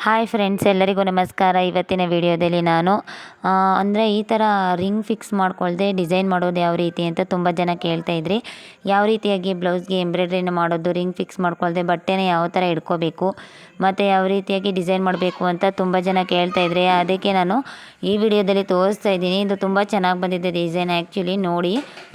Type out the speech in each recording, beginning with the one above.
Hi friends, ಎಲ್ಲರಿಗೂ ನಮಸ್ಕಾರ. ಇವತ್ತಿನ ವಿಡಿಯೋದಲ್ಲಿ ನಾನು ಅಂದರೆ ಈ ಥರ ರಿಂಗ್ ಫಿಕ್ಸ್ ಮಾಡ್ಕೊಳ್ದೆ ಡಿಸೈನ್ ಮಾಡೋದು ಯಾವ ರೀತಿ ಅಂತ ತುಂಬ ಜನ ಕೇಳ್ತಾ ಇದ್ರಿ. ಯಾವ ರೀತಿಯಾಗಿ ಬ್ಲೌಸ್ಗೆ ಎಂಬ್ರಾಯ್ಡ್ರಿನ ಮಾಡೋದು, ರಿಂಗ್ ಫಿಕ್ಸ್ ಮಾಡ್ಕೊಳ್ದೆ ಬಟ್ಟೆನ ಯಾವ ಥರ ಇಟ್ಕೋಬೇಕು ಮತ್ತು ಯಾವ ರೀತಿಯಾಗಿ ಡಿಸೈನ್ ಮಾಡಬೇಕು ಅಂತ ತುಂಬ ಜನ ಕೇಳ್ತಾ ಇದ್ರಿ. ಅದಕ್ಕೆ ನಾನು ಈ ವಿಡಿಯೋದಲ್ಲಿ ತೋರಿಸ್ತಾ ಇದ್ದೀನಿ. ಇದು ತುಂಬ ಚೆನ್ನಾಗಿ ಬಂದಿದೆ ಡಿಸೈನ್. ಆ್ಯಕ್ಚುಲಿ ನೋಡಿ,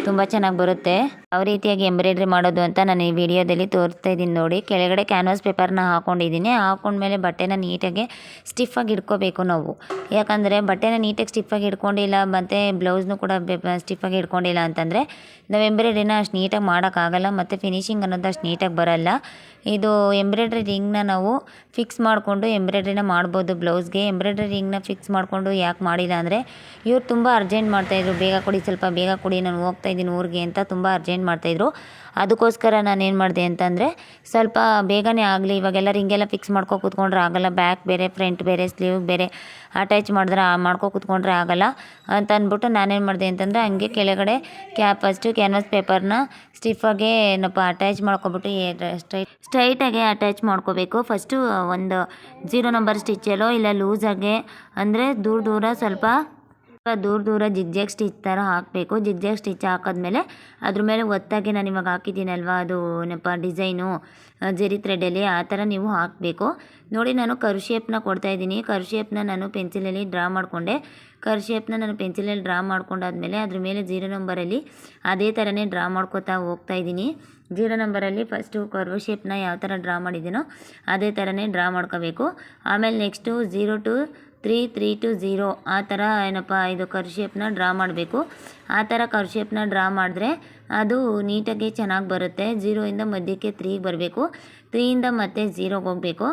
ತುಂಬ ಚೆನ್ನಾಗಿ ಬರುತ್ತೆ. ಯಾವ ರೀತಿಯಾಗಿ ಎಂಬ್ರಾಯ್ಡ್ರಿ ಮಾಡೋದು ಅಂತ ನಾನು ಈ ವಿಡಿಯೋದಲ್ಲಿ ತೋರಿಸ್ತಾ ಇದ್ದೀನಿ. ನೋಡಿ, ಕೆಳಗಡೆ ಕ್ಯಾನ್ವಾಸ್ ಪೇಪರ್ನ ಹಾಕ್ಕೊಂಡಿದ್ದೀನಿ. ಹಾಕೊಂಡ್ಮೇಲೆ ಬಟ್ಟೆನ ನೀಟಾಗಿ ಸ್ಟಿಫಾಗಿ ಇಟ್ಕೋಬೇಕು ನಾವು. ಯಾಕಂದರೆ ಬಟ್ಟೆನ ನೀಟಾಗಿ ಸ್ಟಿಫಾಗಿ ಇಟ್ಕೊಂಡಿಲ್ಲ ಮತ್ತು ಬ್ಲೌಸ್ನು ಕೂಡ ಸ್ಟಿಫಾಗಿ ಇಟ್ಕೊಂಡಿಲ್ಲ ಅಂತಂದರೆ ನಾವು ಎಂಬ್ರಾಯ್ಡ್ರಿನ ಅಷ್ಟು ನೀಟಾಗಿ ಮಾಡೋಕ್ಕಾಗಲ್ಲ ಮತ್ತು ಫಿನಿಶಿಂಗ್ ಅನ್ನೋದು ಅಷ್ಟು ನೀಟಾಗಿ ಬರೋಲ್ಲ. ಇದು ಎಂಬ್ರಾಯ್ಡ್ರಿ ರಿಂಗ್ನ ನಾವು ಫಿಕ್ಸ್ ಮಾಡಿಕೊಂಡು ಎಂಬ್ರಾಯ್ಡ್ರಿನ ಮಾಡ್ಬೋದು ಬ್ಲೌಸ್ಗೆ. ಎಂಬ್ರಾಯ್ಡ್ರಿ ರಿಂಗ್ನ ಫಿಕ್ಸ್ ಮಾಡಿಕೊಂಡು ಯಾಕೆ ಮಾಡಿಲ್ಲ ಅಂದರೆ, ಇವ್ರು ತುಂಬ ಅರ್ಜೆಂಟ್ ಮಾಡ್ತಾಯಿದ್ರು. ಬೇಗ ಕೊಡಿ, ಸ್ವಲ್ಪ ಬೇಗ ಕೊಡಿ, ನಾನು ಹೋಗ್ತಾ ಇದ್ದೀನಿ ಊರಿಗೆ ಅಂತ ತುಂಬ ಅರ್ಜೆಂಟ್ ಮಾಡ್ತಾಯಿದ್ರು. ಅದಕ್ಕೋಸ್ಕರ ನಾನು ಏನು ಮಾಡಿದೆ ಅಂತಂದರೆ, ಸ್ವಲ್ಪ ಬೇಗನೆ ಆಗಲಿ, ಇವಾಗೆಲ್ಲ ರಿಂಗೆಲ್ಲ ಫಿಕ್ಸ್ ಮಾಡ್ಕೊ ಕೂತ್ಕೊಂಡ್ರೆ ಆಗಲ್ಲ. ಬ್ಯಾಕ್ ಬೇರೆ, ಫ್ರಂಟ್ ಬೇರೆ, ಸ್ಲೀವ್ ಬೇರೆ ಅಟ್ಯಾಚ್ ಮಾಡ್ಕೊ ಕೂತ್ಕೊಂಡ್ರೆ ಆಗಲ್ಲ ಅಂತ ಅಂದ್ಬಿಟ್ಟು ನಾನೇನು ಮಾಡಿದೆ ಅಂತಂದರೆ, ಹಂಗೆ ಕೆಳಗಡೆ ಫಸ್ಟು ಕ್ಯಾನ್ವಾಸ್ ಪೇಪರ್ನ ಸ್ಟಿಫಾಗೆ ಏನಪ್ಪ ಅಟ್ಯಾಚ್ ಮಾಡ್ಕೊಬಿಟ್ಟು ಸ್ಟ್ರೈಟಾಗೆ ಅಟ್ಯಾಚ್ ಮಾಡ್ಕೋಬೇಕು. ಫಸ್ಟು ಒಂದು 0 ನಂಬರ್ ಸ್ಟಿಚ್ಚಲ್ಲೋ ಇಲ್ಲ ಲೂಸಾಗೆ, ಅಂದರೆ ದೂರ ಸ್ವಲ್ಪ ದೂರ ಜಿಗ್ಜ್ಯಾಗ್ ಸ್ಟಿಚ್ ಥರ ಹಾಕಬೇಕು. ಜಿಗ್ಜ್ಯಾಗ್ ಸ್ಟಿಚ್ ಹಾಕಿದ್ಮೇಲೆ ಅದ್ರ ಮೇಲೆ ಒತ್ತಾಗಿ ನಾನು ಇವಾಗ ಹಾಕಿದ್ದೀನಲ್ವ, ಅದು ಏನಪ್ಪ ಡಿಸೈನು ಜರಿ ಥ್ರೆಡಲ್ಲಿ ಆ ಥರ ನೀವು ಹಾಕಬೇಕು. ನೋಡಿ, ನಾನು ಕರ್ವ್ ಶೇಪ್ನ ಕೊಡ್ತಾಯಿದ್ದೀನಿ. ಕರ್ವ್ ಶೇಪ್ನ ನಾನು ಪೆನ್ಸಿಲಲ್ಲಿ ಡ್ರಾ ಮಾಡಿಕೊಂಡೆ. ಕರ್ವ್ ಶೇಪ್ನ ನಾನು ಪೆನ್ಸಿಲಲ್ಲಿ ಡ್ರಾ ಮಾಡ್ಕೊಂಡಾದ್ಮೇಲೆ ಅದ್ರ ಮೇಲೆ 0 ನಂಬರಲ್ಲಿ ಅದೇ ಥರನೇ ಡ್ರಾ ಮಾಡ್ಕೋತಾ ಹೋಗ್ತಾಯಿದ್ದೀನಿ. 0 ನಂಬರಲ್ಲಿ ಫಸ್ಟು ಕರ್ವ್ ಶೇಪ್ನ ಯಾವ ಥರ ಡ್ರಾ ಮಾಡಿದ್ದೀನೋ ಅದೇ ಥರನೇ ಡ್ರಾ ಮಾಡ್ಕೋಬೇಕು. ಆಮೇಲೆ ನೆಕ್ಸ್ಟು 0 to 3, 3 to 0 ಆ ಥರ ಏನಪ್ಪ ಇದು ಕರ್ವ್ ಶೇಪ್ನ ಡ್ರಾ ಮಾಡಬೇಕು. ಆ ಥರ ಕರ್ವ್ ಶೇಪ್ನ ಡ್ರಾ ಮಾಡಿದ್ರೆ ಅದು ನೀಟಾಗಿ ಚೆನ್ನಾಗಿ ಬರುತ್ತೆ. 0ಇಂದ ಮಧ್ಯಕ್ಕೆ 3ಗೆ ಬರಬೇಕು, 3ಇಂದ ಮತ್ತೆ 0ಗೆ ಹೋಗಬೇಕು.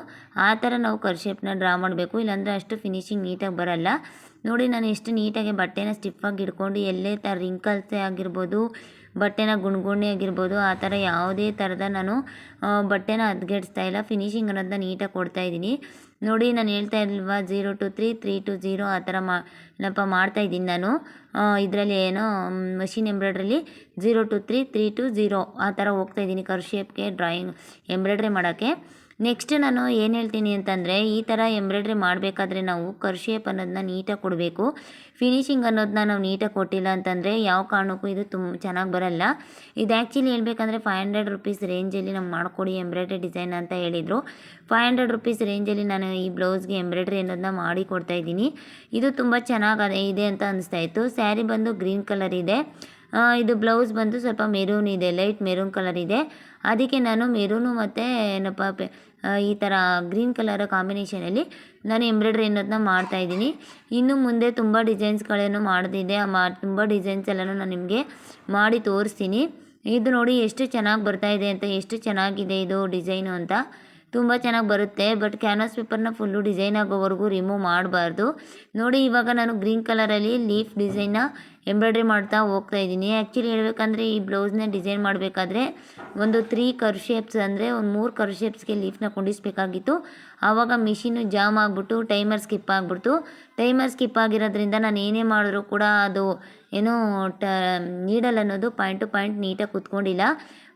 ಆ ಥರ ನಾವು ಕರ್ವ್ ಶೇಪ್ನ ಡ್ರಾ ಮಾಡಬೇಕು, ಇಲ್ಲಾಂದರೆ ಅಷ್ಟು ಫಿನಿಶಿಂಗ್ ನೀಟಾಗಿ ಬರಲ್ಲ. ನೋಡಿ, ನಾನು ಎಷ್ಟು ನೀಟಾಗಿ ಬಟ್ಟೆನ ಸ್ಟಿಫಾಗಿ ಇಟ್ಕೊಂಡು ಎಲ್ಲೇ ಥರ ರಿಂಕಲ್ಸೇ ಆಗಿರ್ಬೋದು, ಬಟ್ಟೆನ ಗುಣ್ಗುಣ್ಣೆ ಆಗಿರ್ಬೋದು, ಆ ಥರ ಯಾವುದೇ ಥರದ ನಾನು ಬಟ್ಟೆನ ಹದ್ಗೆಡಿಸ್ತಾ ಇಲ್ಲ. ಫಿನಿಶಿಂಗ್ ಅನ್ನೋದನ್ನ ನೀಟಾಗಿ ಕೊಡ್ತಾಯಿದ್ದೀನಿ. ನೋಡಿ, ನಾನು ಹೇಳ್ತಾ ಇಲ್ವಾ 0 to 3, 3 to 0 ಆ ಥರ ಮಾಡ್ತಾಯಿದ್ದೀನಿ ನಾನು. ಇದರಲ್ಲಿ ಏನೋ ಮಷಿನ್ ಎಂಬ್ರಾಯ್ಡ್ರಲ್ಲಿ 0 to 3, 3 to 0 ಆ ಥರ ಹೋಗ್ತಾಯಿದ್ದೀನಿ ಕರ್ವ್ ಶೇಪ್ಗೆ ಎಂಬ್ರಾಯ್ಡ್ರಿ ಮಾಡೋಕ್ಕೆ. ನೆಕ್ಸ್ಟ್ ನಾನು ಏನು ಹೇಳ್ತೀನಿ ಅಂತಂದರೆ, ಈ ಥರ ಎಂಬ್ರಾಯ್ಡ್ರಿ ಮಾಡಬೇಕಾದ್ರೆ ನಾವು ಕರ್ವ್ ಶೇಪ್ ಅನ್ನೋದನ್ನ ನೀಟಾಗಿ ಕೊಡಬೇಕು. ಫಿನಿಶಿಂಗ್ ಅನ್ನೋದನ್ನ ನಾವು ನೀಟಾಗಿ ಕೊಟ್ಟಿಲ್ಲ ಅಂತಂದರೆ ಯಾವ ಕಾರಣಕ್ಕೂ ಇದು ಚೆನ್ನಾಗಿ ಬರಲ್ಲ. ಇದು ಆ್ಯಕ್ಚುಲಿ ಹೇಳ್ಬೇಕಂದ್ರೆ 500 ರೂಪೀಸ್ ರೇಂಜಲ್ಲಿ ನಮ್ಗೆ ಮಾಡಿಕೊಡಿ ಎಂಬ್ರಾಯ್ಡ್ರಿ ಡಿಸೈನ್ ಅಂತ ಹೇಳಿದರು. 500 ರೂಪೀಸ್ ರೇಂಜಲ್ಲಿ ನಾನು ಈ ಬ್ಲೌಸ್ಗೆ ಎಂಬ್ರಾಯ್ಡ್ರಿ ಅನ್ನೋದನ್ನ ಮಾಡಿ ಕೊಡ್ತಾಯಿದ್ದೀನಿ. ಇದು ತುಂಬ ಚೆನ್ನಾಗಿ ಇದೆ ಅಂತ ಅನಿಸ್ತಾಯಿತ್ತು. ಸ್ಯಾರಿ ಬಂದು ಗ್ರೀನ್ ಕಲರ್ ಇದೆ. ಇದು ಬ್ಲೌಸ್ ಬಂದು ಸ್ವಲ್ಪ ಮೆರೂನ್ ಇದೆ, ಲೈಟ್ ಮೆರೂನ್ ಕಲರ್ ಇದೆ. ಅದಕ್ಕೆ ನಾನು ಮೆರೂನು ಮತ್ತು ಏನಪ್ಪ ಈ ಥರ ಗ್ರೀನ್ ಕಲರ್ ಕಾಂಬಿನೇಷನಲ್ಲಿ ನಾನು ಎಂಬ್ರಾಯ್ಡ್ರಿ ಅನ್ನೋದನ್ನ ಮಾಡ್ತಾಯಿದ್ದೀನಿ. ಇನ್ನು ಮುಂದೆ ತುಂಬ ಡಿಸೈನ್ಸ್ಗಳೇನು ಮಾಡೋದಿದೆ. ತುಂಬ ಡಿಸೈನ್ಸ್ ಎಲ್ಲನೂ ನಾನು ನಿಮಗೆ ಮಾಡಿ ತೋರಿಸ್ತೀನಿ. ಇದು ನೋಡಿ ಎಷ್ಟು ಚೆನ್ನಾಗಿ ಬರ್ತಾಯಿದೆ ಅಂತ, ಎಷ್ಟು ಚೆನ್ನಾಗಿದೆ ಇದು ಡಿಸೈನು ಅಂತ. ತುಂಬ ಚೆನ್ನಾಗಿ ಬರುತ್ತೆ. ಬಟ್ ಕ್ಯಾನ್ವಾಸ್ ಪೇಪರ್ನ ಫುಲ್ಲು ಡಿಸೈನ್ ಆಗೋವರೆಗೂ ರಿಮೂವ್ ಮಾಡಬಾರ್ದು. ನೋಡಿ, ಇವಾಗ ನಾನು ಗ್ರೀನ್ ಕಲರಲ್ಲಿ ಲೀಫ್ ಡಿಸೈನ್ನ ಎಂಬ್ರಾಯ್ಡ್ರಿ ಮಾಡ್ತಾ ಹೋಗ್ತಾಯಿದ್ದೀನಿ. ಆ್ಯಕ್ಚುಲಿ ಹೇಳ್ಬೇಕಂದ್ರೆ ಈ ಬ್ಲೌಸ್ನ ಡಿಸೈನ್ ಮಾಡಬೇಕಾದ್ರೆ ಒಂದು 3 ಕರ್ವ್ ಶೇಪ್ಸ್, ಅಂದರೆ ಒಂದು 3 ಕರ್ವ್ ಶೇಪ್ಸ್ಗೆ ಲೀಫ್ನ ಕೊಂಡಿಸ್ಬೇಕಾಗಿತ್ತು. ಆವಾಗ ಮಿಷಿನು ಜಾಮ್ ಆಗಿಬಿಟ್ಟು ಟೈಮರ್ ಸ್ಕಿಪ್ ಆಗಿಬಿಡ್ತು. ಟೈಮರ್ ಸ್ಕಿಪ್ ಆಗಿರೋದ್ರಿಂದ ನಾನು ಏನೇ ಮಾಡಿದ್ರೂ ಕೂಡ ಅದು ಏನೋ ನೀಡಲ್ ಅನ್ನೋದು ಪಾಯಿಂಟ್ ಟು ಪಾಯಿಂಟ್ ನೀಟಾಗಿ ಕೂತ್ಕೊಂಡಿಲ್ಲ.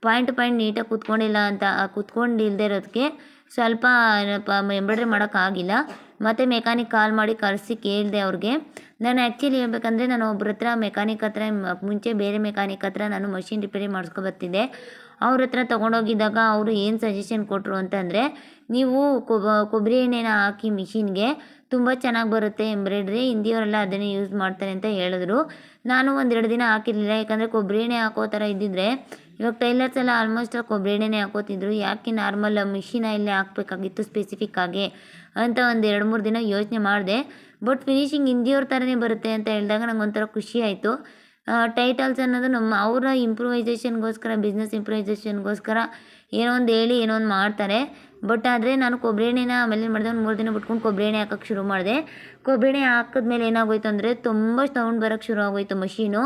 ಪಾಯಿಂಟ್ ಟು ಪಾಯಿಂಟ್ ನೀಟಾಗಿ ಕೂತ್ಕೊಂಡಿಲ್ಲ ಅಂತ ಕೂತ್ಕೊಂಡಿಲ್ಲದೆ ಇರೋದಕ್ಕೆ ಸ್ವಲ್ಪ ಎಂಬ್ರಾಯ್ಡ್ರಿ ಮಾಡೋಕ್ಕಾಗಿಲ್ಲ. ಮತ್ತು ಮೆಕ್ಯಾನಿಕ್ ಕಾಲ್ ಮಾಡಿ ಕರೆಸಿ ಕೇಳಿದೆ ಅವ್ರಿಗೆ. ನಾನು ಆ್ಯಕ್ಚುಲಿ ಹೇಳ್ಬೇಕಂದ್ರೆ, ನಾನು ಒಬ್ಬರ ಹತ್ರ ಮೆಕ್ಯಾನಿಕ್ ಹತ್ರ ಮುಂಚೆ ಬೇರೆ ಮೆಕ್ಯಾನಿಕ್ ಹತ್ರ ನಾನು ಮಷಿನ್ ರಿಪೇರಿ ಮಾಡಿಸ್ಕೊಬರ್ತಿದ್ದೆ. ಅವ್ರ ಹತ್ರ ತೊಗೊಂಡೋಗಿದ್ದಾಗ ಅವರು ಏನು ಸಜೆಷನ್ ಕೊಟ್ಟರು ಅಂತಂದರೆ, ನೀವು ಕೊಬ್ಬರಿ ಎಣ್ಣೆನ ಹಾಕಿ ಮಿಷಿನ್ಗೆ ತುಂಬ ಚೆನ್ನಾಗಿ ಬರುತ್ತೆ ಎಂಬ್ರಾಯ್ಡ್ರಿ, ಹಿಂದಿಯವರೆಲ್ಲ ಅದನ್ನೇ ಯೂಸ್ ಮಾಡ್ತಾರೆ ಅಂತ ಹೇಳಿದ್ರು. ನಾನು 1-2 ದಿನ ಹಾಕಿರಲಿಲ್ಲ. ಯಾಕಂದರೆ ಕೊಬ್ಬರಿ ಎಣ್ಣೆ ಹಾಕೋ ಥರ ಇದ್ದಿದ್ದರೆ ಇವಾಗ ಟೈಲರ್ಸ್ ಎಲ್ಲ ಆಲ್ಮೋಸ್ಟ್ ಕೊಬ್ಬರಿ ಎಣ್ಣೆನೇ ಹಾಕೋತಿದ್ರು. ಯಾಕೆ ನಾರ್ಮಲ್ ಮಿಷಿನ್ ಆಯಿಲ್ನೇ ಹಾಕಬೇಕಾಗಿತ್ತು ಸ್ಪೆಸಿಫಿಕ್ಕಾಗಿ ಅಂತ 1-2-3 ದಿನ ಯೋಚನೆ ಮಾಡಿದೆ. ಬಟ್ ಫಿನಿಶಿಂಗ್ ಹಿಂದಿಯವ್ರ ಥರನೇ ಬರುತ್ತೆ ಅಂತ ಹೇಳಿದಾಗ ನಂಗೆ ಒಂಥರ ಖುಷಿ ಆಯಿತು. ಟೈಟಲ್ಸ್ ಅನ್ನೋದು ಅವರ ಇಂಪ್ರೂವೈಸೇಷನ್ಗೋಸ್ಕರ, ಬಿಸ್ನೆಸ್ ಇಂಪ್ರೂವೈಸೇಷನ್ಗೋಸ್ಕರ ಏನೋ ಒಂದು ಹೇಳಿ ಏನೋ ಒಂದು ಮಾಡ್ತಾರೆ. ಬಟ್ ಆದರೆ ನಾನು ಕೊಬ್ಬರಿ ಎಣ್ಣೆನ ಆಮೇಲೆ ಮಾಡಿದೆ, ಒಂದು 3 ದಿನ ಬಿಟ್ಕೊಂಡು ಕೊಬ್ಬರಿ ಎಣ್ಣೆ ಹಾಕೋಕ್ಕೆ ಶುರು ಮಾಡಿದೆ. ಕೊಬ್ಬರಿ ಎಣ್ಣೆ ಹಾಕಿದ್ಮೇಲೆ ಏನಾಗೋಯ್ತು ಅಂದರೆ ತುಂಬ ಸೌಂಡ್ ಬರೋಕ್ಕೆ ಶುರು ಆಗೋಯ್ತು. ಮಷೀನು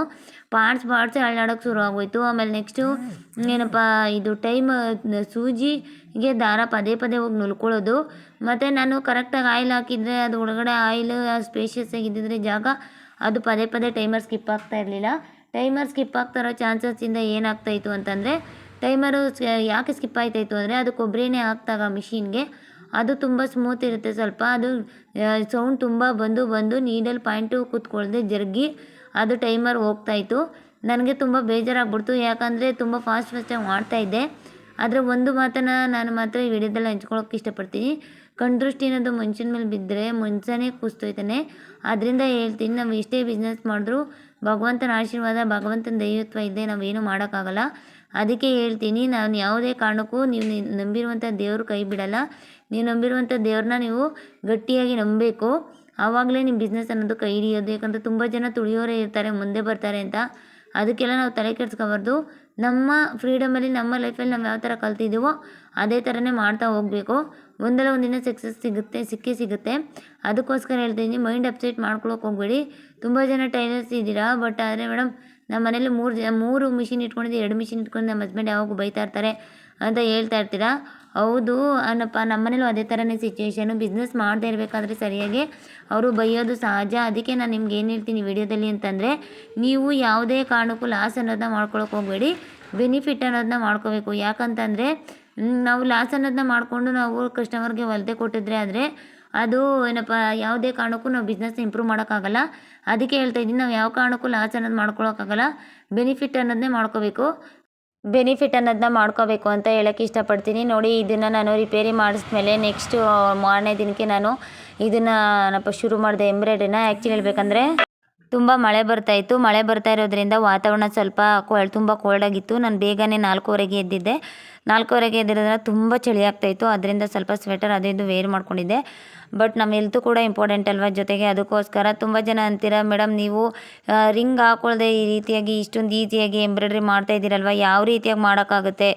ಪಾರ್ಟ್ಸೇ ಅಳ್ಳಾಡೋಕ್ಕೆ ಶುರು ಆಗೋಯ್ತು. ಆಮೇಲೆ ನೆಕ್ಸ್ಟು ಏನಪ್ಪ ಇದು ಸೂಜಿಗೆ ದಾರ ಪದೇ ಹೋಗಿ ನುಲ್ಕೊಳ್ಳೋದು. ಮತ್ತು ನಾನು ಕರೆಕ್ಟಾಗಿ ಆಯಿಲ್ ಹಾಕಿದರೆ ಅದು ಒಳಗಡೆ ಆಯಿಲ್ ಸ್ಪೇಷಿಯಸ್ ಆಗಿದ್ದಿದ್ರೆ ಜಾಗ ಅದು ಪದೇ ಟೈಮರ್ ಸ್ಕಿಪ್ ಆಗ್ತಾ ಇರಲಿಲ್ಲ. ಟೈಮರ್ ಸ್ಕಿಪ್ ಆಗ್ತಾ ಇರೋ ಚಾನ್ಸಸ್ಸಿಂದ ಏನಾಗ್ತಾಯಿತ್ತು ಅಂತಂದರೆ, ಟೈಮರು ಯಾಕೆ ಸ್ಕಿಪ್ ಆಯ್ತಾಯಿತ್ತು ಅಂದರೆ, ಅದು ಕೊಬ್ಬರಿ ಎಣ್ಣೆ ಹಾಕಿದಾಗ ಮಿಷಿನ್ಗೆ ಅದು ತುಂಬ ಸ್ಮೂತ್ ಇರುತ್ತೆ. ಸ್ವಲ್ಪ ಅದು ಸೌಂಡ್ ತುಂಬ ಬಂದು ನೀಡಲ್ ಪಾಯಿಂಟು ಕೂತ್ಕೊಳ್ದೆ ಜರುಗಿ ಅದು ಟೈಮರ್ ಹೋಗ್ತಾಯಿತ್ತು. ನನಗೆ ತುಂಬ ಬೇಜಾರಾಗ್ಬಿಡ್ತು, ಯಾಕಂದರೆ ತುಂಬ ಫಾಸ್ಟಾಗಿ ಮಾಡ್ತಾಯಿದ್ದೆ. ಆದರೆ ಒಂದು ಮಾತನ್ನು ನಾನು ಮಾತ್ರ ಈ ವಿಡಿಯೋದಲ್ಲಿ ಹಂಚ್ಕೊಳ್ಳೋಕೆ ಇಷ್ಟಪಡ್ತೀನಿ. ಕಣ್ದೃಷ್ಟಿ ಅನ್ನೋದು ಮನುಷ್ಯನ ಮೇಲೆ ಬಿದ್ದರೆ ಮನುಷ್ಯನೇ ಕುಸ್ತೋಯ್ತಾನೆ. ಆದ್ದರಿಂದ ಹೇಳ್ತೀನಿ, ನಾವು ಎಷ್ಟೇ ಬಿಸ್ನೆಸ್ ಮಾಡಿದ್ರೂ ಭಗವಂತನ ಆಶೀರ್ವಾದ, ಭಗವಂತನ ದೈವತ್ವ ಇದ್ದೇ ನಾವೇನು ಮಾಡೋಕ್ಕಾಗಲ್ಲ. ಅದಕ್ಕೆ ಹೇಳ್ತೀನಿ, ನಾನು ಯಾವುದೇ ಕಾರಣಕ್ಕೂ ನೀವು ನಂಬಿರುವಂಥ ದೇವರು ಕೈ ಬಿಡಲ್ಲ. ನೀವು ನಂಬಿರುವಂಥ ದೇವ್ರನ್ನ ನೀವು ಗಟ್ಟಿಯಾಗಿ ನಂಬಬೇಕು. ಆವಾಗಲೇ ನಿಮ್ಮ ಬಿಸ್ನೆಸ್ ಅನ್ನೋದು ಕೈ ಹಿಡಿಯೋದು. ಯಾಕಂದರೆ ತುಂಬ ಜನ ತುಳಿಯೋರೇ ಇರ್ತಾರೆ, ಮುಂದೆ ಬರ್ತಾರೆ ಅಂತ. ಅದಕ್ಕೆಲ್ಲ ನಾವು ತಲೆ ಕೆಡಿಸ್ಕೊಬಾರ್ದು. ನಮ್ಮ ಫ್ರೀಡಮಲ್ಲಿ, ನಮ್ಮ ಲೈಫಲ್ಲಿ ನಾವು ಯಾವ ಥರ ಕಲ್ತಿದ್ದೀವೋ ಅದೇ ಥರನೇ ಮಾಡ್ತಾ ಹೋಗಬೇಕು. ಒಂದಲ್ಲ ಒಂದಿನ ಸಕ್ಸಸ್ ಸಿಕ್ಕೇ ಸಿಗುತ್ತೆ. ಅದಕ್ಕೋಸ್ಕರ ಹೇಳ್ತೀನಿ, ಮೈಂಡ್ ಅಪ್ಸೆಟ್ ಮಾಡ್ಕೊಳಕ್ಕೆ ಹೋಗಬೇಡಿ. ತುಂಬ ಜನ ಟೈಲರ್ಸ್ ಇದ್ದೀರಾ, ಬಟ್ ಆದರೆ ಮೇಡಮ್ ನಮ್ಮ ಮನೇಲಿ 3 ಮಿಷಿನ್ ಇಟ್ಕೊಂಡಿದ್ದೆ, 2 ಮಿಷಿನ್ ಇಟ್ಕೊಂಡು ನಮ್ಮ ಹಸ್ಬೆಂಡ್ ಯಾವಾಗೂ ಬೈತಾ ಇರ್ತಾರೆ ಅಂತ ಹೇಳ್ತಾ ಇರ್ತೀರಾ. ಹೌದು ಅನ್ನಪ್ಪ, ನಮ್ಮ ಮನೇಲೂ ಅದೇ ಥರನೇ ಸಿಚುವೇಶನು. ಬಿಸ್ನೆಸ್ ಮಾಡದೇ ಇರಬೇಕಾದ್ರೆ ಸರಿಯಾಗಿ ಅವರು ಬೈಯೋದು ಸಹಜ. ಅದಕ್ಕೆ ನಾನು ನಿಮ್ಗೆ ಏನು ಹೇಳ್ತೀನಿ ವಿಡಿಯೋದಲ್ಲಿ ಅಂತಂದರೆ, ನೀವು ಯಾವುದೇ ಕಾರಣಕ್ಕೂ ಲಾಸ್ ಅನ್ನೋದನ್ನ ಮಾಡ್ಕೊಳಕ್ಕೆ ಹೋಗಬೇಡಿ, ಬೆನಿಫಿಟ್ ಅನ್ನೋದನ್ನ ಮಾಡ್ಕೋಬೇಕು. ಯಾಕಂತಂದರೆ ನಾವು ಲಾಸ್ ಅನ್ನೋದನ್ನ ಮಾಡಿಕೊಂಡು ನಾವು ಕಸ್ಟಮರ್ಗೆ ಹೊಲಿಗೆ ಕೊಟ್ಟಿದ್ರೆ ಆದರೆ ಅದು ಏನಪ್ಪ, ಯಾವುದೇ ಕಾರಣಕ್ಕೂ ನಾವು ಬಿಸ್ನೆಸ್ನ ಇಂಪ್ರೂವ್ ಮಾಡೋಕ್ಕಾಗಲ್ಲ. ಅದಕ್ಕೆ ಹೇಳ್ತಾ ಇದ್ದೀನಿ, ನಾವು ಯಾವ ಕಾರಣಕ್ಕೂ ಲಾಸ್ ಅನ್ನೋದು ಮಾಡ್ಕೊಳಕ್ಕಾಗಲ್ಲ, ಬೆನಿಫಿಟ್ ಅನ್ನೋದನ್ನೇ ಮಾಡ್ಕೋಬೇಕು ಅಂತ ಹೇಳೋಕ್ಕೆ ಇಷ್ಟಪಡ್ತೀನಿ. ನೋಡಿ, ಇದನ್ನು ನಾನು ರಿಪೇರಿ ಮಾಡಿಸ್ಮೇಲೆ ನೆಕ್ಸ್ಟು ಮಾರನೇ ದಿನಕ್ಕೆ ನಾನು ಇದನ್ನು ಶುರು ಮಾಡಿದೆ ಎಂಬ್ರಾಯ್ಡ್ರಿನ. ಆ್ಯಕ್ಚುಲಿ ಹೇಳ್ಬೇಕಂದ್ರೆ ತುಂಬ ಮಳೆ ಬರ್ತಾಯಿತ್ತು. ಮಳೆ ಬರ್ತಾ ಇರೋದ್ರಿಂದ ವಾತಾವರಣ ಸ್ವಲ್ಪ ತುಂಬ ಕೋಲ್ಡಾಗಿತ್ತು. ನಾನು ಬೇಗನೆ 4:15ಗೆ ಎದ್ದಿದ್ದೆ. 4:15ಗೆ ಎದ್ದಿರೋದ್ರಿಂದ ತುಂಬ ಚಳಿ ಆಗ್ತಾಯಿತ್ತು. ಅದರಿಂದ ಸ್ವಲ್ಪ ಸ್ವೆಟರ್ ಅದು ಇದು ವೇರ್ ಮಾಡ್ಕೊಂಡಿದ್ದೆ. ಬಟ್ ನಮ್ಮ ಹೆಲ್ತು ಕೂಡ ಇಂಪಾರ್ಟೆಂಟ್ ಅಲ್ವಾ ಜೊತೆಗೆ. ಅದಕ್ಕೋಸ್ಕರ ತುಂಬ ಜನ ಅಂತೀರ, ಮೇಡಮ್ ನೀವು ರಿಂಗ್ ಹಾಕ್ಕೊಳ್ದೆ ಈ ರೀತಿಯಾಗಿ ಇಷ್ಟೊಂದು ಈಸಿಯಾಗಿ ಎಂಬ್ರಾಯ್ಡ್ರಿ ಮಾಡ್ತಾ ಇದ್ದೀರಲ್ವ, ಯಾವ ರೀತಿಯಾಗಿ ಮಾಡೋಕ್ಕಾಗುತ್ತೆ?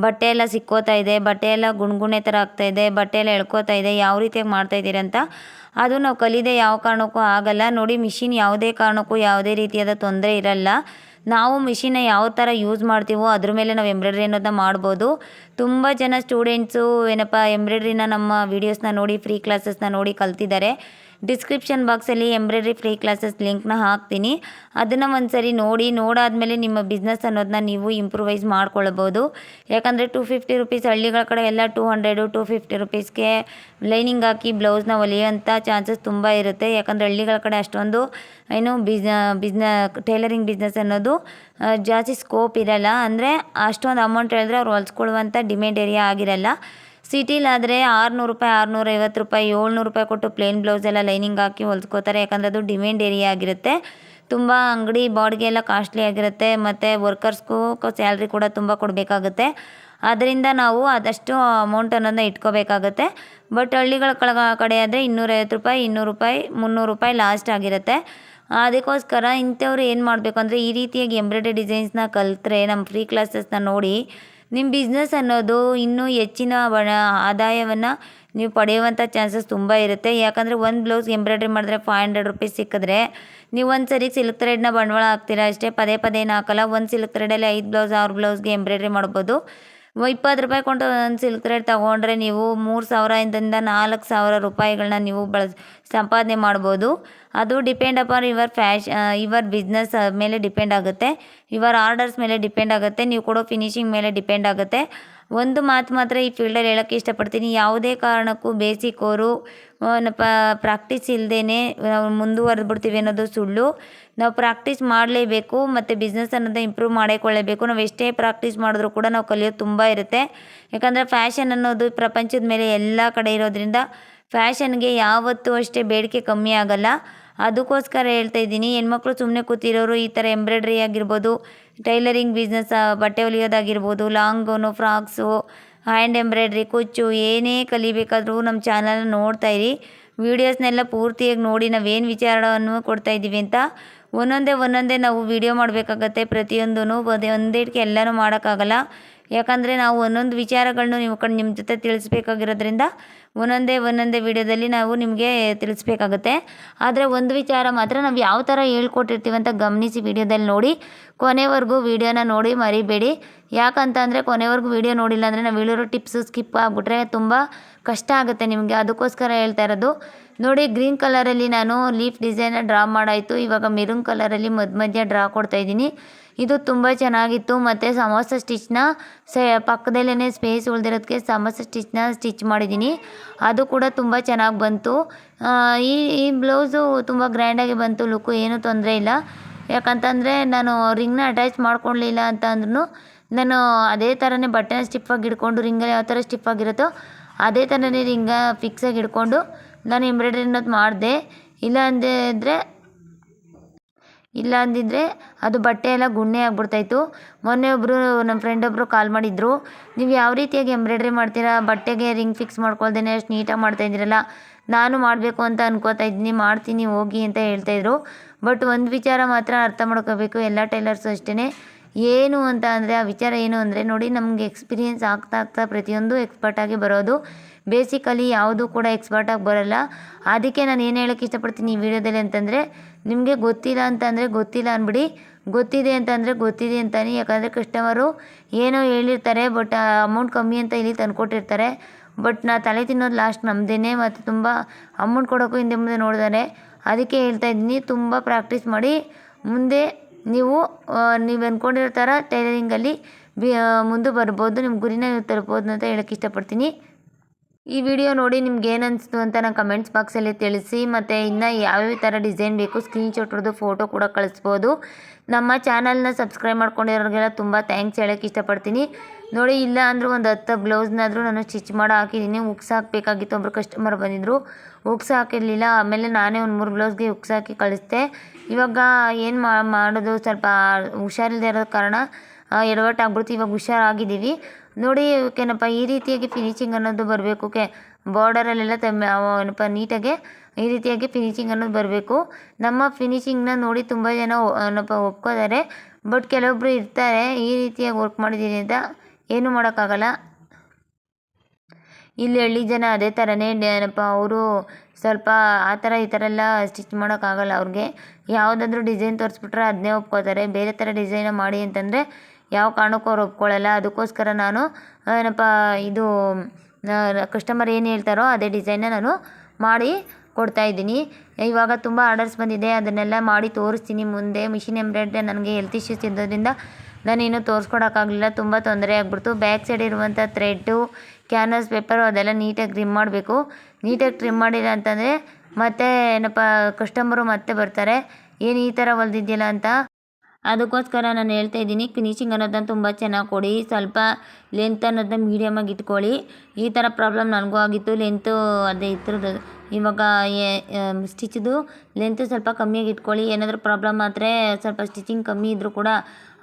ಬಟ್ಟೆ ಎಲ್ಲ ಸಿಕ್ಕೋತಾ ಇದೆ, ಬಟ್ಟೆ ಎಲ್ಲ ಗುಣ್ಗುಣೆ ಥರ ಆಗ್ತಾಯಿದೆ, ಬಟ್ಟೆ ಎಲ್ಲ ಎಳ್ಕೋತಾ ಇದೆ, ಯಾವ ರೀತಿಯಾಗಿ ಮಾಡ್ತಾಯಿದ್ದೀರಂತ. ಅದು ನಾವು ಕಲಿದೆ ಯಾವ ಕಾರಣಕ್ಕೂ ಆಗಲ್ಲ. ನೋಡಿ, ಮಿಷಿನ್ ಯಾವುದೇ ಕಾರಣಕ್ಕೂ ಯಾವುದೇ ರೀತಿಯಾದ ತೊಂದರೆ ಇರಲ್ಲ. ನಾವು ಮಿಷಿನ್ನ ಯಾವ ಥರ ಯೂಸ್ ಮಾಡ್ತೀವೋ ಅದ್ರ ಮೇಲೆ ನಾವು ಎಂಬ್ರಾಯ್ಡ್ರಿ ಅನ್ನೋದನ್ನ ಮಾಡ್ಬೋದು. ತುಂಬ ಜನ ಸ್ಟೂಡೆಂಟ್ಸು ಎಂಬ್ರಾಯ್ಡ್ರಿನ ನಮ್ಮ ವೀಡಿಯೋಸ್ನ ನೋಡಿ, ಫ್ರೀ ಕ್ಲಾಸಸ್ನ ನೋಡಿ ಕಲ್ತಿದ್ದಾರೆ. ಡಿಸ್ಕ್ರಿಪ್ಷನ್ ಬಾಕ್ಸಲ್ಲಿ ಎಂಬ್ರಾಯ್ಡ್ರಿ ಫ್ರೀ ಕ್ಲಾಸಸ್ ಲಿಂಕ್ನ ಹಾಕ್ತೀನಿ. ಅದನ್ನು ಒಂದು ಸರಿ ನೋಡಾದಮೇಲೆ ನಿಮ್ಮ ಬಿಸ್ನೆಸ್ ಅನ್ನೋದನ್ನ ನೀವು ಇಂಪ್ರೂವೈಸ್ ಮಾಡ್ಕೊಳ್ಬೋದು. ಯಾಕಂದರೆ 250 ರುಪೀಸ್, ಹಳ್ಳಿಗಳ ಕಡೆ ಎಲ್ಲ 200, 250 ರುಪೀಸ್ಗೆ ಲೈನಿಂಗ್ ಹಾಕಿ ಬ್ಲೌಸ್ನ ಹೊಲಿಯೋಂಥ ಚಾನ್ಸಸ್ ತುಂಬ ಇರುತ್ತೆ. ಯಾಕಂದರೆ ಹಳ್ಳಿಗಳ ಕಡೆ ಅಷ್ಟೊಂದು ಟೈಲರಿಂಗ್ ಬಿಸ್ನೆಸ್ ಅನ್ನೋದು ಜಾಸ್ತಿ ಸ್ಕೋಪ್ ಇರಲ್ಲ. ಅಂದರೆ ಅಷ್ಟೊಂದು ಅಮೌಂಟ್ ಹೇಳಿದ್ರೆ ಅವ್ರು ಹೊಲ್ಸ್ಕೊಳ್ಳುವಂಥ ಡಿಮ್ಯಾಂಡ್ ಏರಿಯಾ ಆಗಿರಲ್ಲ. ಸಿಟಿಲಾದರೆ 600 ರೂಪಾಯಿ, 650 ರೂಪಾಯಿ, 700 ರೂಪಾಯಿ ಕೊಟ್ಟು ಪ್ಲೇನ್ ಬ್ಲೌಸ್ ಎಲ್ಲ ಲೈನಿಂಗ್ ಹಾಕಿ ಹೊಲ್ಸ್ಕೋತಾರೆ. ಯಾಕಂದರೆ ಅದು ಡಿಮ್ಯಾಂಡ್ ಏರಿಯಾ ಆಗಿರುತ್ತೆ. ತುಂಬ ಅಂಗಡಿ ಬಾಡಿಗೆ ಎಲ್ಲ ಕಾಸ್ಟ್ಲಿ ಆಗಿರುತ್ತೆ. ಮತ್ತು ವರ್ಕರ್ಸ್ಗೂ ಸ್ಯಾಲ್ರಿ ಕೂಡ ತುಂಬ ಕೊಡಬೇಕಾಗುತ್ತೆ. ಅದರಿಂದ ನಾವು ಅದಷ್ಟು ಅಮೌಂಟ್ ಅನ್ನೋದನ್ನ ಇಟ್ಕೋಬೇಕಾಗುತ್ತೆ. ಬಟ್ ಹಳ್ಳಿಗಳ ಕಡೆ ಆದರೆ 250 ರೂಪಾಯಿ, 200 ರೂಪಾಯಿ, 300 ರೂಪಾಯಿ ಲಾಸ್ಟ್ ಆಗಿರುತ್ತೆ. ಅದಕ್ಕೋಸ್ಕರ ಇಂಥವ್ರು ಏನು ಮಾಡಬೇಕು ಅಂದರೆ, ಈ ರೀತಿಯಾಗಿ ಎಂಬ್ರಾಯ್ಡ್ರಿ ಡಿಸೈನ್ಸ್ನ ಕಲಿತ್ರೆ ನಮ್ಮ ಫ್ರೀ ಕ್ಲಾಸಸ್ನ ನೋಡಿ ನಿಮ್ಮ ಬಿಸ್ನೆಸ್ ಅನ್ನೋದು ಇನ್ನೂ ಹೆಚ್ಚಿನ ಆದಾಯವನ್ನು ನೀವು ಪಡೆಯುವಂಥ ಚಾನ್ಸಸ್ ತುಂಬ ಇರುತ್ತೆ. ಯಾಕಂದರೆ ಒಂದು ಬ್ಲೌಸ್ಗೆ ಎಂಬ್ರಾಯ್ಡ್ರಿ ಮಾಡಿದ್ರೆ 500 ರುಪೀಸ್ ಸಿಕ್ಕಿದ್ರೆ, ನೀವು ಒಂದು ಸರಿ ಸಿಲ್ಕ್ ಥ್ರೆಡ್ನ ಬಂಡವಾಳ ಹಾಕ್ತೀರಾ ಅಷ್ಟೇ, ಪದೇ ಏನು ಹಾಕಲ್ಲ. ಒಂದು ಸಿಲ್ಕ್ ಥ್ರೆಡಲ್ಲಿ 5 ಬ್ಲೌಸ್ 6 ಬ್ಲೌಸ್ಗೆ ಎಂಬ್ರಾಯ್ಡ್ರಿ ಮಾಡ್ಬೋದು. 20 ರೂಪಾಯಿ ಕೊಂಡು ಒಂದು ಸಿಲ್ಕ್ ಥ್ರೆಡ್ ತೊಗೊಂಡ್ರೆ ನೀವು 3000 4000 ರೂಪಾಯಿಗಳನ್ನ ನೀವು ಸಂಪಾದನೆ ಮಾಡ್ಬೋದು. ಅದು ಡಿಪೆಂಡ್ ಅಪಾನ್ ಯುವರ್ ಬಿಸ್ನೆಸ್ ಮೇಲೆ ಡಿಪೆಂಡ್ ಆಗುತ್ತೆ, ಯುವರ್ ಆರ್ಡರ್ಸ್ ಮೇಲೆ ಡಿಪೆಂಡ್ ಆಗುತ್ತೆ, ನೀವು ಕೊಡೋ ಫಿನಿಶಿಂಗ್ ಮೇಲೆ ಡಿಪೆಂಡ್ ಆಗುತ್ತೆ. ಒಂದು ಮಾತು ಮಾತ್ರ ಈ ಫೀಲ್ಡಲ್ಲಿ ಹೇಳೋಕ್ಕೆ ಇಷ್ಟಪಡ್ತೀನಿ, ಯಾವುದೇ ಕಾರಣಕ್ಕೂ ಬೇಸಿಕ್ ಅವರು ಪ್ರಾಕ್ಟೀಸ್ ಇಲ್ಲದೇ ನಾವು ಮುಂದುವರೆದ್ಬಿಡ್ತೀವಿ ಅನ್ನೋದು ಸುಳ್ಳು. ನಾವು ಪ್ರಾಕ್ಟೀಸ್ ಮಾಡಲೇಬೇಕು ಮತ್ತು ಬಿಸ್ನೆಸ್ ಅನ್ನೋದು ಇಂಪ್ರೂವ್ ಮಾಡಿಕೊಳ್ಳೇಬೇಕು. ನಾವು ಎಷ್ಟೇ ಪ್ರಾಕ್ಟೀಸ್ ಮಾಡಿದ್ರೂ ಕೂಡ ನಾವು ಕಲಿಯೋದು ತುಂಬ ಇರುತ್ತೆ. ಯಾಕಂದರೆ ಫ್ಯಾಷನ್ ಅನ್ನೋದು ಪ್ರಪಂಚದ ಮೇಲೆ ಎಲ್ಲ ಕಡೆ ಇರೋದ್ರಿಂದ ಫ್ಯಾಷನ್ಗೆ ಯಾವತ್ತೂ ಅಷ್ಟೇ ಬೇಡಿಕೆ ಕಮ್ಮಿ ಆಗಲ್ಲ. ಅದಕ್ಕೋಸ್ಕರ ಹೇಳ್ತಾ ಇದ್ದೀನಿ, ಹೆಣ್ಮಕ್ಳು ಸುಮ್ಮನೆ ಕೂತಿರೋರು ಈ ಥರ ಎಂಬ್ರಾಯ್ಡ್ರಿ ಆಗಿರ್ಬೋದು, ಟೈಲರಿಂಗ್ ಬಿಸ್ನೆಸ್, ಬಟ್ಟೆ ಹೊಲಿಯೋದಾಗಿರ್ಬೋದು, long gown, frocks, hand embroidery, ಕುಚ್ಚು, ಏನೇ ಕಲಿಬೇಕಾದ್ರೂ ನಮ್ಮ ಚಾನಲ್ನ ನೋಡ್ತಾಯಿರಿ. ವೀಡಿಯೋಸ್ನೆಲ್ಲ ಪೂರ್ತಿಯಾಗಿ ನೋಡಿ ನಾವೇನು ವಿಚಾರವನ್ನು ಕೊಡ್ತಾಯಿದ್ದೀವಿ ಅಂತ. ಒಂದೊಂದೇ ನಾವು ವೀಡಿಯೋ ಮಾಡಬೇಕಾಗತ್ತೆ. ಪ್ರತಿಯೊಂದೂ ಒಂದೇಟ್ಗೆ ಎಲ್ಲನೂ ಮಾಡೋಕ್ಕಾಗಲ್ಲ. ಯಾಕಂದರೆ ನಾವು ಒಂದೊಂದು ವಿಚಾರಗಳನ್ನು ನಿಮ್ಮ ಜೊತೆ ತಿಳಿಸ್ಬೇಕಾಗಿರೋದ್ರಿಂದ ಒಂದೊಂದೇ ವೀಡಿಯೋದಲ್ಲಿ ನಾವು ನಿಮಗೆ ತಿಳಿಸ್ಬೇಕಾಗುತ್ತೆ. ಆದರೆ ಒಂದು ವಿಚಾರ ಮಾತ್ರ, ನಾವು ಯಾವ ಥರ ಹೇಳ್ಕೊಟ್ಟಿರ್ತೀವಿ ಅಂತ ಗಮನಿಸಿ ವೀಡಿಯೋದಲ್ಲಿ ನೋಡಿ. ಕೊನೆವರೆಗೂ ವೀಡಿಯೋನ ನೋಡಿ ಮರಿಬೇಡಿ. ಯಾಕಂತಂದರೆ ಕೊನೆವರೆಗೂ ವೀಡಿಯೋ ನೋಡಿಲ್ಲ ಅಂದರೆ ನಾವು ಹೇಳಿರೋ ಟಿಪ್ಸು ಸ್ಕಿಪ್ ಆಗಿಬಿಟ್ರೆ ತುಂಬ ಕಷ್ಟ ಆಗುತ್ತೆ ನಿಮಗೆ. ಅದಕ್ಕೋಸ್ಕರ ಹೇಳ್ತಾ ಇರೋದು. ನೋಡಿ, ಗ್ರೀನ್ ಕಲರಲ್ಲಿ ನಾನು ಲೀಫ್ ಡಿಸೈನ ಡ್ರಾ ಮಾಡಾಯಿತು. ಇವಾಗ ಮೆರೂನ್ ಕಲರಲ್ಲಿ ಮಧ್ಯ ಡ್ರಾ ಕೊಡ್ತಾಯಿದ್ದೀನಿ. ಇದು ತುಂಬ ಚೆನ್ನಾಗಿತ್ತು. ಮತ್ತು ಸಮೋಸ ಸ್ಟಿಚ್ನ ಪಕ್ಕದಲ್ಲೇ ಸ್ಪೇಸ್ ಉಳಿದಿರೋದಕ್ಕೆ ಸಮೋಸ ಸ್ಟಿಚ್ನ ಸ್ಟಿಚ್ ಮಾಡಿದ್ದೀನಿ. ಅದು ಕೂಡ ತುಂಬ ಚೆನ್ನಾಗಿ ಬಂತು. ಈ ಈ ಬ್ಲೌಸು ತುಂಬ ಗ್ರ್ಯಾಂಡಾಗಿ ಬಂತು. ಲುಕ್ಕು ಏನೂ ತೊಂದರೆ ಇಲ್ಲ. ಯಾಕಂತಂದರೆ ನಾನು ರಿಂಗ್ನ ಅಟ್ಯಾಚ್ ಮಾಡ್ಕೊಳ್ಳಿಲ್ಲ ಅಂತ ಅಂದ್ರೂ ನಾನು ಅದೇ ಥರನೇ ಬಟ್ಟೆನ ಸ್ಟಿಫಾಗಿ ಹಿಡ್ಕೊಂಡು ರಿಂಗಲ್ಲಿ ಯಾವ ಥರ ಸ್ಟಿಫಾಗಿರುತ್ತೋ ಅದೇ ಥರನೇ ರಿಂಗ ಫಿಕ್ಸಾಗಿ ಹಿಡ್ಕೊಂಡು ನಾನು ಎಂಬ್ರಾಯ್ಡ್ರಿ ಅನ್ನೋದು ಮಾಡಿದೆ. ಇಲ್ಲ ಅಂದಿದ್ರೆ ಅದು ಬಟ್ಟೆ ಎಲ್ಲ ಗುಣ್ಣೆ ಆಗ್ಬಿಡ್ತಾಯಿತ್ತು. ಮೊನ್ನೆ ಒಬ್ಬರು ನಮ್ಮ ಫ್ರೆಂಡ್ ಒಬ್ಬರು ಕಾಲ್ ಮಾಡಿದ್ರು, ನೀವು ಯಾವ ರೀತಿಯಾಗಿ ಎಂಬ್ರಾಯ್ಡ್ರಿ ಮಾಡ್ತೀರಾ, ಬಟ್ಟೆಗೆ ರಿಂಗ್ ಫಿಕ್ಸ್ ಮಾಡ್ಕೊಳ್ದೇನೆ ಅಷ್ಟು ನೀಟಾಗಿ ಮಾಡ್ತಾಯಿದ್ದೀರಲ್ಲ, ನಾನು ಮಾಡಬೇಕು ಅಂತ ಅನ್ಕೋತಾ ಇದ್ದೀನಿ, ಮಾಡ್ತೀನಿ ಹೋಗಿ ಅಂತ ಹೇಳ್ತಾಯಿದ್ರು. ಬಟ್ ಒಂದು ವಿಚಾರ ಮಾತ್ರ ಅರ್ಥ ಮಾಡ್ಕೋಬೇಕು ಎಲ್ಲ ಟೈಲರ್ಸು ಅಷ್ಟೇ. ಏನು ಅಂತ ಅಂದರೆ ಆ ವಿಚಾರ ಏನು ಅಂದರೆ ನೋಡಿ, ನಮಗೆ ಎಕ್ಸ್ಪೀರಿಯೆನ್ಸ್ ಆಗ್ತಾ ಪ್ರತಿಯೊಂದು ಎಕ್ಸ್ಪರ್ಟಾಗಿ ಬರೋದು. ಬೇಸಿಕಲಿ ಯಾವುದೂ ಕೂಡ ಎಕ್ಸ್ಪರ್ಟಾಗಿ ಬರೋಲ್ಲ. ಅದಕ್ಕೆ ನಾನು ಏನು ಹೇಳೋಕ್ಕೆ ಇಷ್ಟಪಡ್ತೀನಿ ಈ ವಿಡಿಯೋದಲ್ಲಿ ಅಂತಂದರೆ, ನಿಮಗೆ ಗೊತ್ತಿಲ್ಲ ಅಂತಂದರೆ ಗೊತ್ತಿಲ್ಲ ಅಂದ್ಬಿಡಿ, ಗೊತ್ತಿದೆ ಅಂತಂದರೆ ಗೊತ್ತಿದೆ ಅಂತಾನೆ. ಯಾಕಂದರೆ ಕಸ್ಟಮರು ಏನೋ ಹೇಳಿರ್ತಾರೆ, ಬಟ್ ಅಮೌಂಟ್ ಕಮ್ಮಿ ಅಂತ ಇಲ್ಲಿ ತಂದುಕೊಟ್ಟಿರ್ತಾರೆ. ಬಟ್ ತಲೆ ತಿನ್ನೋದು ಲಾಸ್ಟ್ ನಮ್ಮದೇನೆ, ಮತ್ತು ತುಂಬ ಅಮೌಂಟ್ ಕೊಡೋಕ್ಕೂ ಹಿಂದೆ ಮುಂದೆ ನೋಡಿದಾರೆ. ಅದಕ್ಕೆ ಹೇಳ್ತಾ ಇದ್ದೀನಿ, ತುಂಬ ಪ್ರಾಕ್ಟೀಸ್ ಮಾಡಿ ಮುಂದೆ ನೀವು ಅಂದ್ಕೊಂಡಿರೋ ಥರ ಟೈಲರಿಂಗಲ್ಲಿ ಮುಂದೆ ಬರ್ಬೋದು, ನಿಮ್ಮ ಗುರಿನ ನೀವು ತಲುಪ್ಬೋದು ಅಂತ ಹೇಳೋಕ್ಕೆ ಇಷ್ಟಪಡ್ತೀನಿ. ಈ ವಿಡಿಯೋ ನೋಡಿ ನಿಮ್ಗೆ ಏನು ಅನಿಸ್ತು ಅಂತ ನಾನು ಕಮೆಂಟ್ಸ್ ಬಾಕ್ಸಲ್ಲಿ ತಿಳಿಸಿ. ಮತ್ತು ಇನ್ನು ಯಾವ್ಯಾವ ಥರ ಡಿಸೈನ್ ಬೇಕು ಸ್ಕ್ರೀನ್ಶಾಟ್ ಹೊಡೆದು ಫೋಟೋ ಕೂಡ ಕಳಿಸ್ಬೋದು. ನಮ್ಮ ಚಾನಲ್ನ ಸಬ್ಸ್ಕ್ರೈಬ್ ಮಾಡ್ಕೊಂಡಿರೋರಿಗೆಲ್ಲ ತುಂಬ ಥ್ಯಾಂಕ್ಸ್ ಹೇಳೋಕ್ಕೆ ಇಷ್ಟಪಡ್ತೀನಿ. ನೋಡಿ, ಇಲ್ಲ ಅಂದರೂ ಒಂದು 10 ಬ್ಲೌಸ್ನಾದರೂ ನಾನು ಸ್ಟಿಚ್ ಮಾಡಿ ಹಾಕಿದ್ದೀನಿ. ಉಕ್ಸ್ ಹಾಕಬೇಕಾಗಿತ್ತು, ಒಬ್ಬರು ಕಸ್ಟಮರ್ ಬಂದಿದ್ದರು, ಉಕ್ಸ್ ಹಾಕಿರಲಿಲ್ಲ. ಆಮೇಲೆ ನಾನೇ ಒಂದು 3 ಬ್ಲೌಸ್ಗೆ ಉಕ್ಸ್ ಹಾಕಿ ಕಳಿಸ್ದೆ. ಇವಾಗ ಏನು ಮಾಡೋದು, ಸ್ವಲ್ಪ ಹುಷಾರಿಲ್ಲದೆ ಇರೋ ಕಾರಣ ಎಡವಟ್ಟಾಗ್ಬಿಡ್ತು. ಇವಾಗ ಹುಷಾರಾಗಿದ್ದೀವಿ ನೋಡಿ. ಓಕೆನಪ್ಪ, ಈ ರೀತಿಯಾಗಿ ಫಿನಿಶಿಂಗ್ ಅನ್ನೋದು ಬರಬೇಕು. ಬಾರ್ಡರಲ್ಲೆಲ್ಲ ಏನಪ್ಪ ನೀಟಾಗೆ ಈ ರೀತಿಯಾಗಿ ಫಿನಿಶಿಂಗ್ ಅನ್ನೋದು ಬರಬೇಕು. ನಮ್ಮ ಫಿನಿಶಿಂಗ್ನ ನೋಡಿ ತುಂಬ ಜನ ಒಪ್ಕೋತಾರೆ. ಬಟ್ ಕೆಲವೊಬ್ಬರು ಇರ್ತಾರೆ ಈ ರೀತಿಯಾಗಿ ವರ್ಕ್ ಮಾಡಿದ್ದೀನಿ ಅಂತ ಏನೂ ಮಾಡೋಕ್ಕಾಗಲ್ಲ. ಇಲ್ಲಿ ಹಳ್ಳಿ ಜನ ಅದೇ ಥರನೇ ಏನಪ್ಪ, ಅವರು ಸ್ವಲ್ಪ ಆ ಥರ ಈ ಥರ ಎಲ್ಲ ಸ್ಟಿಚ್ ಮಾಡೋಕ್ಕಾಗಲ್ಲ. ಅವ್ರಿಗೆ ಯಾವುದಾದ್ರೂ ಡಿಸೈನ್ ತೋರಿಸ್ಬಿಟ್ರೆ ಅದನ್ನೇ ಒಪ್ಕೋತಾರೆ. ಬೇರೆ ಥರ ಡಿಸೈನ ಮಾಡಿ ಅಂತಂದರೆ ಯಾವ ಕಾರಣಕ್ಕೂ ಅವ್ರು ಒಪ್ಕೊಳ್ಳಲ್ಲ. ಅದಕ್ಕೋಸ್ಕರ ನಾನು ಏನಪ್ಪ ಇದು ಕಸ್ಟಮರ್ ಏನು ಹೇಳ್ತಾರೋ ಅದೇ ಡಿಸೈನ್ನ ನಾನು ಮಾಡಿ ಕೊಡ್ತಾಯಿದ್ದೀನಿ. ಇವಾಗ ತುಂಬ ಆರ್ಡರ್ಸ್ ಬಂದಿದೆ, ಅದನ್ನೆಲ್ಲ ಮಾಡಿ ತೋರಿಸ್ತೀನಿ ಮುಂದೆ. ಮಿಷಿನ್ ಎಂಬ್ರಾಯ್ಡ್ರಿ ನನಗೆ ಹೆಲ್ತ್ ಇಶ್ಯೂಸ್ ಇರೋದ್ರಿಂದ ನಾನೇನು ತೋರಿಸ್ಕೊಡೋಕ್ಕಾಗಲಿಲ್ಲ, ತುಂಬ ತೊಂದರೆ ಆಗ್ಬಿಡ್ತು. ಬ್ಯಾಕ್ ಸೈಡ್ ಇರುವಂಥ ಥ್ರೆಡ್ಡು, ಕ್ಯಾನ್ವಾಸ್ ಪೇಪರು ಅದೆಲ್ಲ ನೀಟಾಗಿ ಟ್ರಿಮ್ ಮಾಡಬೇಕು. ನೀಟಾಗಿ ಟ್ರಿಮ್ ಮಾಡಿಲ್ಲ ಅಂತಂದರೆ ಮತ್ತೆ ಏನಪ್ಪ ಕಸ್ಟಮರು ಮತ್ತೆ ಬರ್ತಾರೆ, ಏನು ಈ ಥರ ಹೊಲ್ದಿದ್ಯಲ್ಲ ಅಂತ. ಅದಕ್ಕೋಸ್ಕರ ನಾನು ಹೇಳ್ತಾ ಇದ್ದೀನಿ, ಫಿನಿಶಿಂಗ್ ಅನ್ನೋದನ್ನ ತುಂಬ ಚೆನ್ನಾಗಿ ಕೊಡಿ. ಸ್ವಲ್ಪ ಲೆಂತ್ ಅನ್ನೋದನ್ನ ಮೀಡಿಯಮಾಗಿ ಇಟ್ಕೊಳ್ಳಿ. ಈ ಥರ ಪ್ರಾಬ್ಲಮ್ ನನಗೂ ಆಗಿತ್ತು. ಲೆಂತು ಅದೇ ಇದ್ರದ್ದು ಇವಾಗ ಸ್ಟಿಚ್ದು ಲೆಂತು ಸ್ವಲ್ಪ ಕಮ್ಮಿಯಾಗಿ ಇಟ್ಕೊಳ್ಳಿ. ಏನಾದರೂ ಪ್ರಾಬ್ಲಮ್ ಆದರೆ ಸ್ವಲ್ಪ ಸ್ಟಿಚಿಂಗ್ ಕಮ್ಮಿ ಇದ್ದರೂ ಕೂಡ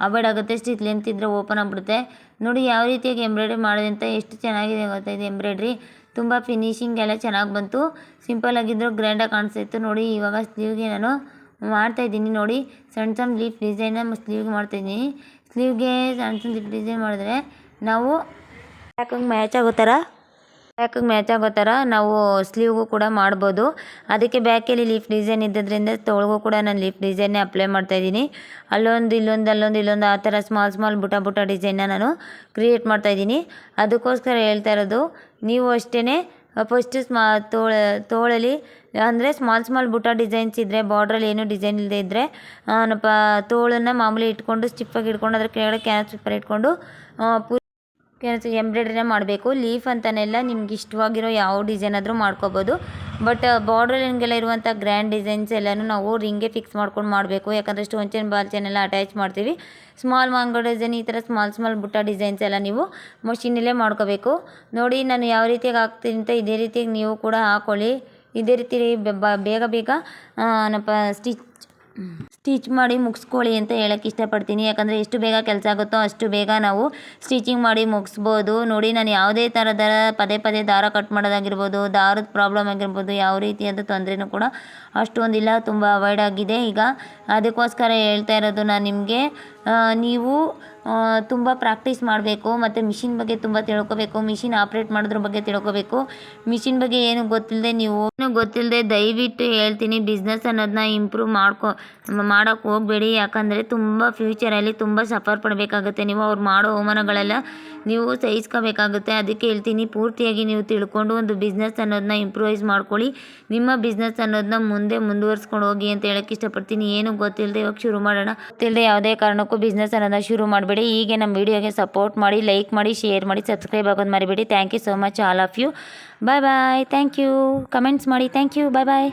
ಅವಾಯ್ಡ್ ಆಗುತ್ತೆ. ಸ್ಟಿಚ್ ಲೆಂತ್ ಇದ್ದರೆ ಓಪನ್ ಆಗಿಬಿಡುತ್ತೆ. ನೋಡಿ ಯಾವ ರೀತಿಯಾಗಿ ಎಂಬ್ರಾಯ್ಡ್ರಿ ಮಾಡಿದೆ ಅಂತ, ಎಷ್ಟು ಚೆನ್ನಾಗಿದೆ ಗೊತ್ತಾಯಿದೆ ಎಂಬ್ರಾಯ್ಡ್ರಿ. ತುಂಬ ಫಿನಿಶಿಂಗ್ ಎಲ್ಲ ಚೆನ್ನಾಗಿ ಬಂತು. ಸಿಂಪಲ್ಲಾಗಿದ್ದರೂ ಗ್ರ್ಯಾಂಡಾಗಿ ಕಾಣಿಸ್ತಾಯಿತ್ತು. ನೋಡಿ ಇವಾಗ ಸ್ಲೀವ್ಗೆ ನಾನು ಮಾಡ್ತಾಯಿದ್ದೀನಿ. ನೋಡಿ ಸಣ್ಣ ಲೀಫ್ ಡಿಸೈನ ಸ್ಲೀವ್ಗೆ ಮಾಡ್ತಾಯಿದ್ದೀನಿ. ಸ್ಲೀವ್ಗೆ ಸಣ್ಣ ಲೀಫ್ ಡಿಸೈನ್ ಮಾಡಿದ್ರೆ ನಾವು ಬ್ಯಾಕಿಗೆ ಮ್ಯಾಚ್ ಆಗೋ ಥರ ನಾವು ಸ್ಲೀವ್ಗೂ ಕೂಡ ಮಾಡ್ಬೋದು. ಅದಕ್ಕೆ ಬ್ಯಾಕಲ್ಲಿ ಲೀಫ್ ಡಿಸೈನ್ ಇದ್ದದ್ರಿಂದ ತೊಳಗೂ ಕೂಡ ನಾನು ಲೀಫ್ ಡಿಸೈನ್ನೇ ಅಪ್ಲೈ ಮಾಡ್ತಾಯಿದ್ದೀನಿ. ಅಲ್ಲೊಂದು ಆ ಥರ ಸ್ಮಾಲ್ ಬುಟ್ಟ ಡಿಸೈನ್ನ ನಾನು ಕ್ರಿಯೇಟ್ ಮಾಡ್ತಾಯಿದ್ದೀನಿ. ಅದಕ್ಕೋಸ್ಕರ ಹೇಳ್ತಾ ಇರೋದು, ನೀವು ಅಷ್ಟೇ ಫಸ್ಟ್ ತೋಳಲ್ಲಿ ಅಂದರೆ ಸ್ಮಾಲ್ ಬುಟ್ಟ ಡಿಸೈನ್ಸ್ ಇದ್ದರೆ, ಬಾರ್ಡ್ರಲ್ಲಿ ಏನೂ ಡಿಸೈನ್ ಇಲ್ಲದೆ ಇದ್ದರೆ ತೋಳನ್ನು ಮಾಮೂಲಿ ಇಟ್ಕೊಂಡು ಸ್ಟಿಫಾಗಿ ಇಟ್ಕೊಂಡು ಅದ್ರ ಕೆಳಗಡೆ ಕ್ಯಾನ್ವಾಸ್ ಪೇಪರ್ ಇಟ್ಕೊಂಡು ಎಂಬ್ರಾಯ್ಡ್ರಿನ ಮಾಡಬೇಕು. ಲೀಫ್ ಅಂತನೆಲ್ಲ ನಿಮ್ಗೆ ಇಷ್ಟವಾಗಿರೋ ಯಾವ ಡಿಸೈನ್ ಆದರೂ ಮಾಡ್ಕೋಬೋದು. ಬಟ್ ಬಾರ್ಡ್ರಲ್ಲಿಗೆಲ್ಲ ಇರುವಂಥ ಗ್ರ್ಯಾಂಡ್ ಡಿಸೈನ್ಸ್ ಎಲ್ಲನೂ ನಾವು ರಿಂಗ್ಗೆ ಫಿಕ್ಸ್ ಮಾಡ್ಕೊಂಡು ಮಾಡಬೇಕು. ಯಾಕಂದರೆ ಸ್ಟೋನ್ ಚೈನ್ ಬಾಲ್ ಚೈನ್ ಎಲ್ಲ ಅಟ್ಯಾಚ್ ಮಾಡ್ತೀವಿ. ಸ್ಮಾಲ್ ಮ್ಯಾಂಗೋ ಡಿಸೈನ್ ಈ ಥರ ಸ್ಮಾಲ್ ಬುಟ್ಟ ಡಿಸೈನ್ಸ್ ಎಲ್ಲ ನೀವು ಮಷೀನಲ್ಲೇ ಮಾಡ್ಕೋಬೇಕು. ನೋಡಿ ನಾನು ಯಾವ ರೀತಿಯಾಗಿ ಹಾಕ್ತೀನಿ ಅಂತ ಇದೇ ರೀತಿಯಾಗಿ ನೀವು ಕೂಡ ಹಾಕ್ಕೊಳ್ಳಿ. ಇದೇ ರೀತಿ ಬೇಗ ಏನಪ್ಪ ಸ್ಟಿಚ್ ಮಾಡಿ ಮುಗಿಸ್ಕೊಳ್ಳಿ ಅಂತ ಹೇಳೋಕ್ಕೆ ಇಷ್ಟಪಡ್ತೀನಿ. ಯಾಕಂದರೆ ಎಷ್ಟು ಬೇಗ ಕೆಲಸ ಆಗುತ್ತೋ ಅಷ್ಟು ಬೇಗ ನಾವು ಸ್ಟಿಚಿಂಗ್ ಮಾಡಿ ಮುಗಿಸ್ಬೋದು. ನೋಡಿ ನಾನು ಯಾವುದೇ ಥರದ ಪದೇ ದಾರ ಕಟ್ ಮಾಡೋದಾಗಿರ್ಬೋದು, ದಾರದ ಪ್ರಾಬ್ಲಮ್ ಆಗಿರ್ಬೋದು, ಯಾವ ರೀತಿಯಾದ ತೊಂದರೆನೂ ಕೂಡ ಅಷ್ಟೊಂದಿಲ್ಲ, ತುಂಬ ಅವಾಯ್ಡ್ ಆಗಿದೆ ಈಗ. ಅದಕ್ಕೋಸ್ಕರ ಹೇಳ್ತಾ ಇರೋದು ನಾನು ನಿಮಗೆ, ನೀವು ತುಂಬ ಪ್ರಾಕ್ಟೀಸ್ ಮಾಡಬೇಕು. ಮತ್ತು ಮಿಷಿನ್ ಬಗ್ಗೆ ತುಂಬ ತಿಳ್ಕೊಬೇಕು. ಮಿಷಿನ್ ಆಪ್ರೇಟ್ ಮಾಡೋದ್ರ ಬಗ್ಗೆ ತಿಳ್ಕೊಬೇಕು. ಮಿಷಿನ್ ಬಗ್ಗೆ ಏನು ಗೊತ್ತಿಲ್ಲದೆ ದಯವಿಟ್ಟು ಹೇಳ್ತೀನಿ, ಬಿಸ್ನೆಸ್ ಅನ್ನೋದನ್ನ ಇಂಪ್ರೂವ್ ಮಾಡೋಕ್ಕೆ ಹೋಗಬೇಡಿ. ಯಾಕಂದರೆ ತುಂಬ ಫ್ಯೂಚರಲ್ಲಿ ತುಂಬ ಸಫರ್ ಪಡಬೇಕಾಗುತ್ತೆ. ನೀವು ಅವ್ರು ಮಾಡೋ ಅವಮಾನಗಳೆಲ್ಲ ನೀವು ಸಹಿಸ್ಕೋಬೇಕಾಗುತ್ತೆ. ಅದಕ್ಕೆ ಹೇಳ್ತೀನಿ, ಪೂರ್ತಿಯಾಗಿ ನೀವು ತಿಳ್ಕೊಂಡು ಒಂದು ಬಿಸ್ನೆಸ್ ಅನ್ನೋದನ್ನ ಇಂಪ್ರೂವೈಸ್ ಮಾಡ್ಕೊಳ್ಳಿ. ನಿಮ್ಮ ಬಿಸ್ನೆಸ್ ಅನ್ನೋದನ್ನ ಮುಂದೆ ಮುಂದುವರ್ಸ್ಕೊಂಡು ಹೋಗಿ ಅಂತ ಹೇಳೋಕ್ಕೆ ಇಷ್ಟಪಡ್ತೀನಿ. ಏನು ಗೊತ್ತಿಲ್ಲದೆ ಇವಾಗ ಶುರು ಮಾಡೋಣ, ಗೊತ್ತಿಲ್ಲದೆ ಯಾವುದೇ ಕಾರಣಕ್ಕೂ ಕಾರಣಕ್ಕೂ ಬಿಸ್ನೆಸ್ ಅನ್ನೋದನ್ನ ಶುರು ಮಾಡಬೇಡಿ. ಹೀಗೆ ನಮ್ಮ ವಿಡಿಯೋಗೆ ಸಪೋರ್ಟ್ ಮಾಡಿ, ಲೈಕ್ ಮಾಡಿ, ಶೇರ್ ಮಾಡಿ, ಸಬ್ಸ್ಕ್ರೈಬ್ ಆಗೋದು ಮರಿಬೇಡಿ. Thank you so much all of you. Bye bye. Thank you. Comments ಮಾಡಿ. Thank you. Bye bye.